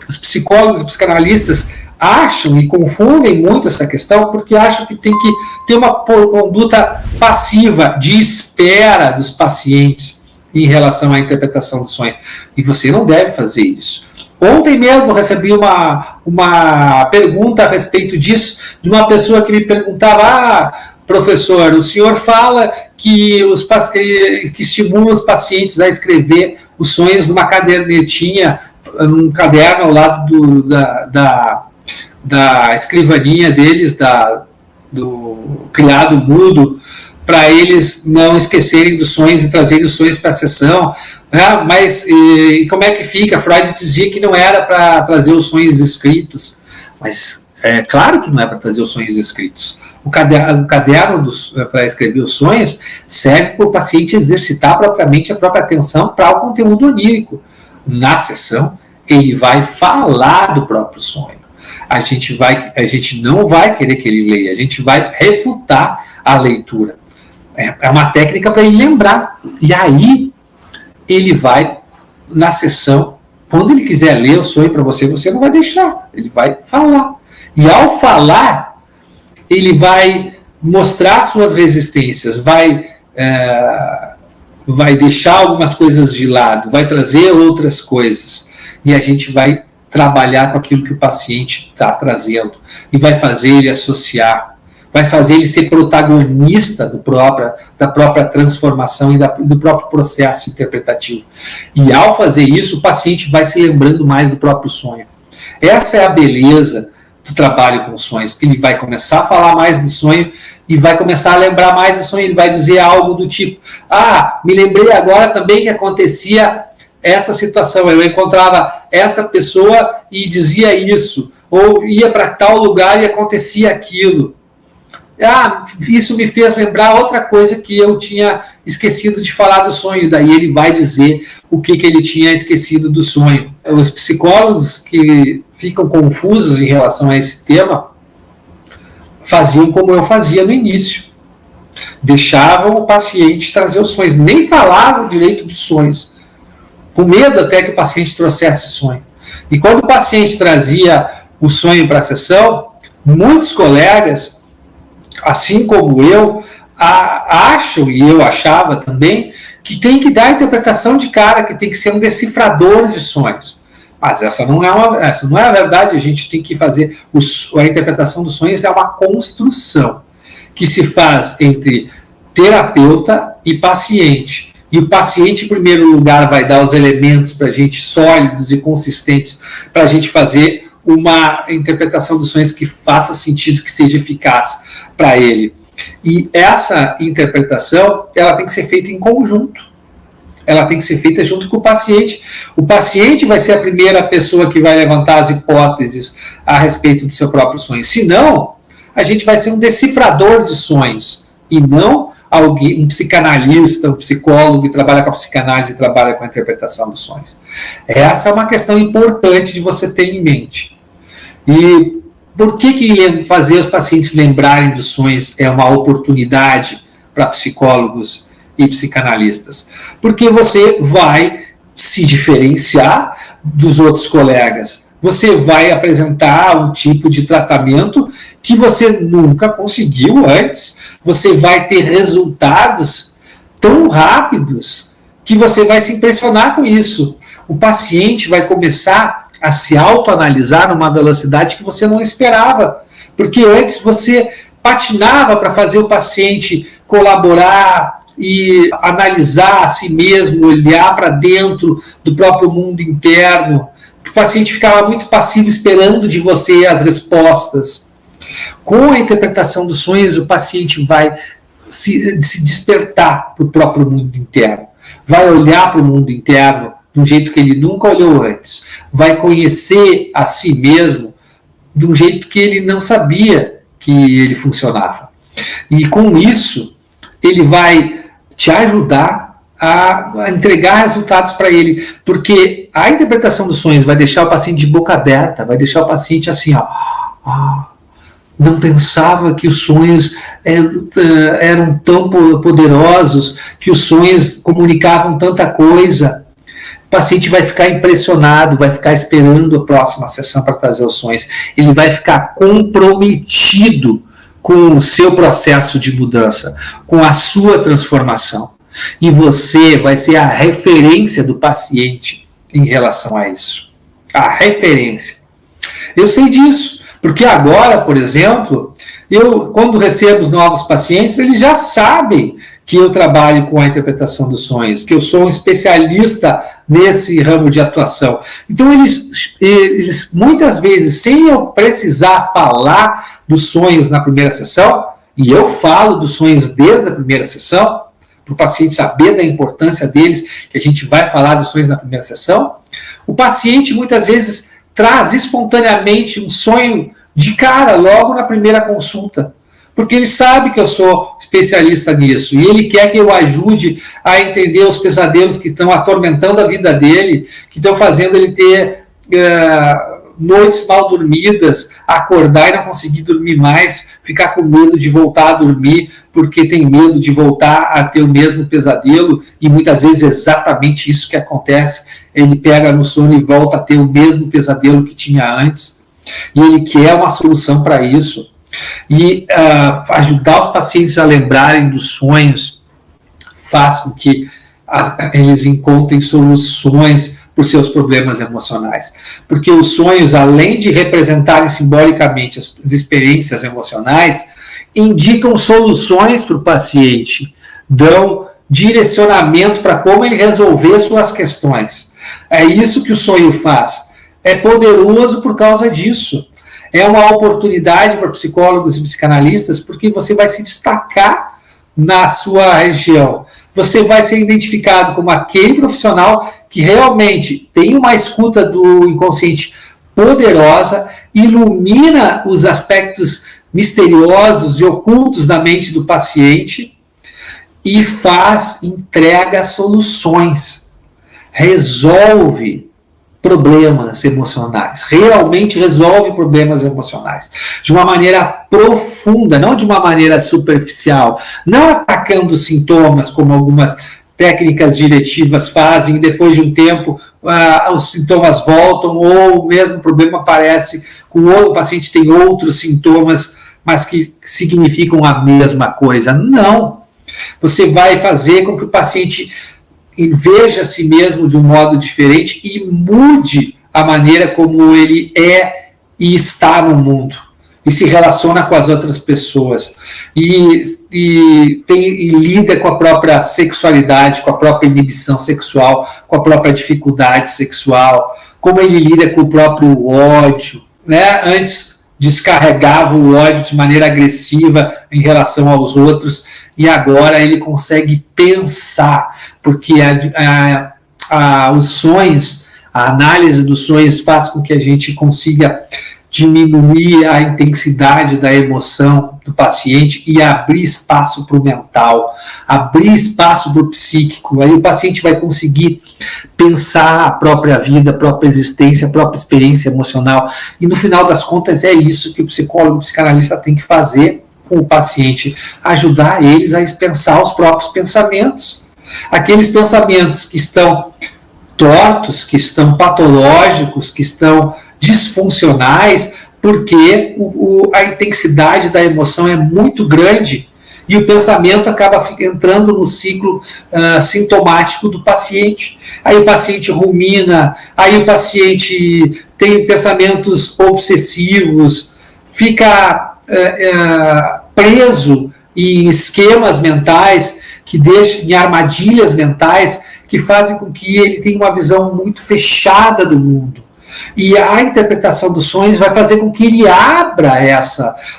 Os psicólogos e psicanalistas acham e confundem muito essa questão porque acham que tem que ter uma conduta passiva de espera dos pacientes em relação à interpretação dos sonhos. E você não deve fazer isso. Ontem mesmo recebi uma pergunta a respeito disso, de uma pessoa que me perguntava: professor, o senhor fala que estimula os pacientes a escrever os sonhos numa cadernetinha, num caderno ao lado da escrivaninha deles, do criado mudo, para eles não esquecerem dos sonhos e trazerem os sonhos para a sessão. Mas como é que fica? Freud dizia que não era para trazer os sonhos escritos, mas é claro que não é para trazer os sonhos escritos. O caderno para escrever os sonhos serve para o paciente exercitar propriamente a própria atenção para o conteúdo onírico. Na sessão, ele vai falar do próprio sonho. A gente não vai querer que ele leia, a gente vai refutar a leitura. É uma técnica para ele lembrar. E aí, ele vai, na sessão, quando ele quiser ler o sonho para você, você não vai deixar, ele vai falar. E ao falar, ele vai mostrar suas resistências, vai deixar algumas coisas de lado, vai trazer outras coisas. E a gente vai trabalhar com aquilo que o paciente está trazendo e vai fazer ele associar, vai fazer ele ser protagonista da própria transformação e do próprio processo interpretativo. E ao fazer isso, o paciente vai se lembrando mais do próprio sonho. Essa é a beleza do trabalho com sonhos. Ele vai começar a falar mais do sonho e vai começar a lembrar mais do sonho. Ele vai dizer algo do tipo: me lembrei agora também que acontecia essa situação, eu encontrava essa pessoa e dizia isso, ou ia para tal lugar e acontecia aquilo. Isso me fez lembrar outra coisa que eu tinha esquecido de falar do sonho. Daí ele vai dizer o que ele tinha esquecido do sonho. Os psicólogos que ficam confusos em relação a esse tema faziam como eu fazia no início. Deixavam o paciente trazer os sonhos, nem falavam direito dos sonhos, com medo até que o paciente trouxesse sonho. E quando o paciente trazia o sonho para a sessão, muitos colegas, assim como eu, acham, e eu achava também, que tem que dar a interpretação de cara, que tem que ser um decifrador de sonhos. Mas essa não é a verdade. A gente tem que fazer a interpretação dos sonhos é uma construção que se faz entre terapeuta e paciente. E o paciente, em primeiro lugar, vai dar os elementos para a gente sólidos e consistentes para a gente fazer uma interpretação dos sonhos que faça sentido, que seja eficaz para ele. E essa interpretação, ela tem que ser feita em conjunto. Ela tem que ser feita junto com o paciente. O paciente vai ser a primeira pessoa que vai levantar as hipóteses a respeito do seu próprio sonho. Senão, a gente vai ser um decifrador de sonhos e não um psicanalista, um psicólogo que trabalha com a psicanálise e trabalha com a interpretação dos sonhos. Essa é uma questão importante de você ter em mente. E por que fazer os pacientes lembrarem dos sonhos é uma oportunidade para psicólogos e psicanalistas? Porque você vai se diferenciar dos outros colegas. Você vai apresentar um tipo de tratamento que você nunca conseguiu antes. Você vai ter resultados tão rápidos que você vai se impressionar com isso. O paciente vai começar a se autoanalisar numa velocidade que você não esperava. Porque antes você patinava para fazer o paciente colaborar e analisar a si mesmo, olhar para dentro do próprio mundo interno. O paciente ficava muito passivo esperando de você as respostas. Com a interpretação dos sonhos, o paciente vai se despertar para o próprio mundo interno. Vai olhar para o mundo interno de um jeito que ele nunca olhou antes. Vai conhecer a si mesmo de um jeito que ele não sabia que ele funcionava. E com isso, ele vai te ajudar a entregar resultados para ele, porque a interpretação dos sonhos vai deixar o paciente de boca aberta, vai deixar o paciente assim, não pensava que os sonhos eram tão poderosos, que os sonhos comunicavam tanta coisa. o paciente vai ficar impressionado, vai ficar esperando a próxima sessão para trazer os sonhos. Ele vai ficar comprometido com o seu processo de mudança, com a sua transformação. E você vai ser a referência do paciente em relação a isso. A referência. Eu sei disso, porque agora, por exemplo, eu, quando recebo os novos pacientes, eles já sabem que eu trabalho com a interpretação dos sonhos, que eu sou um especialista nesse ramo de atuação. Então, eles muitas vezes, sem eu precisar falar dos sonhos na primeira sessão, e eu falo dos sonhos desde a primeira sessão, para o paciente saber da importância deles, que a gente vai falar dos sonhos na primeira sessão, o paciente muitas vezes traz espontaneamente um sonho de cara, logo na primeira consulta. Porque ele sabe que eu sou especialista nisso e ele quer que eu ajude a entender os pesadelos que estão atormentando a vida dele, que estão fazendo ele ter noites mal dormidas, acordar e não conseguir dormir mais, ficar com medo de voltar a dormir, porque tem medo de voltar a ter o mesmo pesadelo, e muitas vezes é exatamente isso que acontece. Ele pega no sono e volta a ter o mesmo pesadelo que tinha antes, e ele quer uma solução para isso. E ajudar os pacientes a lembrarem dos sonhos faz com que eles encontrem soluções para os seus problemas emocionais. Porque os sonhos, além de representarem simbolicamente as experiências emocionais, indicam soluções para o paciente, dão direcionamento para como ele resolver suas questões. É isso que o sonho faz. É poderoso por causa disso. É uma oportunidade para psicólogos e psicanalistas, porque você vai se destacar na sua região. Você vai ser identificado como aquele profissional que realmente tem uma escuta do inconsciente poderosa, ilumina os aspectos misteriosos e ocultos da mente do paciente e entrega soluções, resolve problemas emocionais, realmente resolve problemas emocionais, de uma maneira profunda, não de uma maneira superficial, não atacando sintomas como algumas técnicas diretivas fazem, e depois de um tempo os sintomas voltam, ou o mesmo problema aparece, o paciente tem outros sintomas, mas que significam a mesma coisa. Não! Você vai fazer com que o paciente veja a si mesmo de um modo diferente e mude a maneira como ele é e está no mundo, e se relaciona com as outras pessoas, e lida com a própria sexualidade, com a própria inibição sexual, com a própria dificuldade sexual, como ele lida com o próprio ódio, né? Antes descarregava o ódio de maneira agressiva em relação aos outros, e agora ele consegue pensar, porque os sonhos, a análise dos sonhos faz com que a gente consiga diminuir a intensidade da emoção do paciente e abrir espaço para o mental, abrir espaço para o psíquico. Aí o paciente vai conseguir pensar a própria vida, a própria existência, a própria experiência emocional. E no final das contas é isso que o psicólogo, o psicanalista tem que fazer com o paciente, ajudar eles a pensar os próprios pensamentos. Aqueles pensamentos que estão tortos, que estão patológicos, que estão disfuncionais, porque a intensidade da emoção é muito grande e o pensamento acaba entrando no ciclo sintomático do paciente. Aí o paciente rumina, aí o paciente tem pensamentos obsessivos, fica preso em esquemas mentais, que deixam em armadilhas mentais, que fazem com que ele tenha uma visão muito fechada do mundo. E a interpretação dos sonhos vai fazer com que ele abra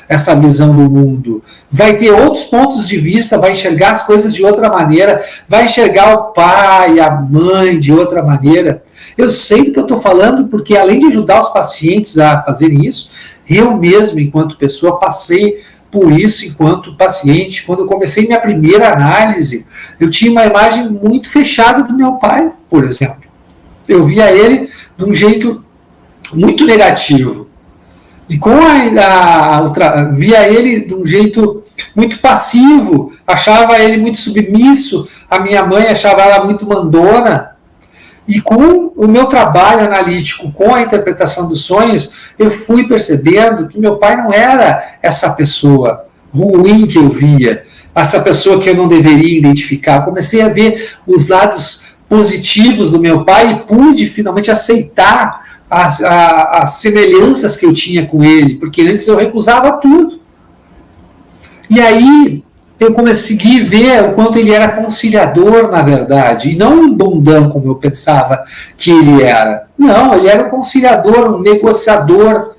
essa visão do mundo. Vai ter outros pontos de vista, vai enxergar as coisas de outra maneira, vai enxergar o pai, a mãe de outra maneira. Eu sei do que eu estou falando, porque além de ajudar os pacientes a fazerem isso, eu mesmo, enquanto pessoa, passei por isso enquanto paciente. Quando eu comecei minha primeira análise, eu tinha uma imagem muito fechada do meu pai, por exemplo. Eu via ele de um jeito muito negativo. E via ele de um jeito muito passivo, achava ele muito submisso, a minha mãe achava ela muito mandona. E com o meu trabalho analítico, com a interpretação dos sonhos, eu fui percebendo que meu pai não era essa pessoa ruim que eu via, essa pessoa que eu não deveria identificar. Comecei a ver os lados positivos do meu pai e pude finalmente aceitar as semelhanças que eu tinha com ele, porque antes eu recusava tudo. E aí eu consegui ver o quanto ele era conciliador, na verdade, e não um bundão, como eu pensava que ele era. Não, ele era um conciliador, um negociador,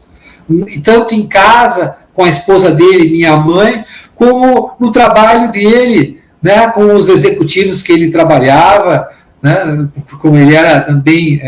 tanto em casa, com a esposa dele, minha mãe, como no trabalho dele, né, com os executivos que ele trabalhava, né, como ele era também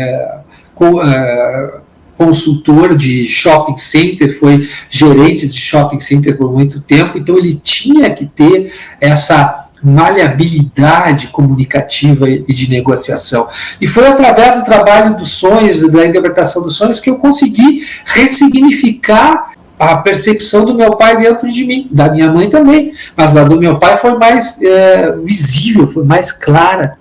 consultor de shopping center, foi gerente de shopping center por muito tempo, então ele tinha que ter essa maleabilidade comunicativa e de negociação. E foi através do trabalho dos sonhos, da interpretação dos sonhos, que eu consegui ressignificar a percepção do meu pai dentro de mim, da minha mãe também, mas a do meu pai foi mais visível, foi mais clara.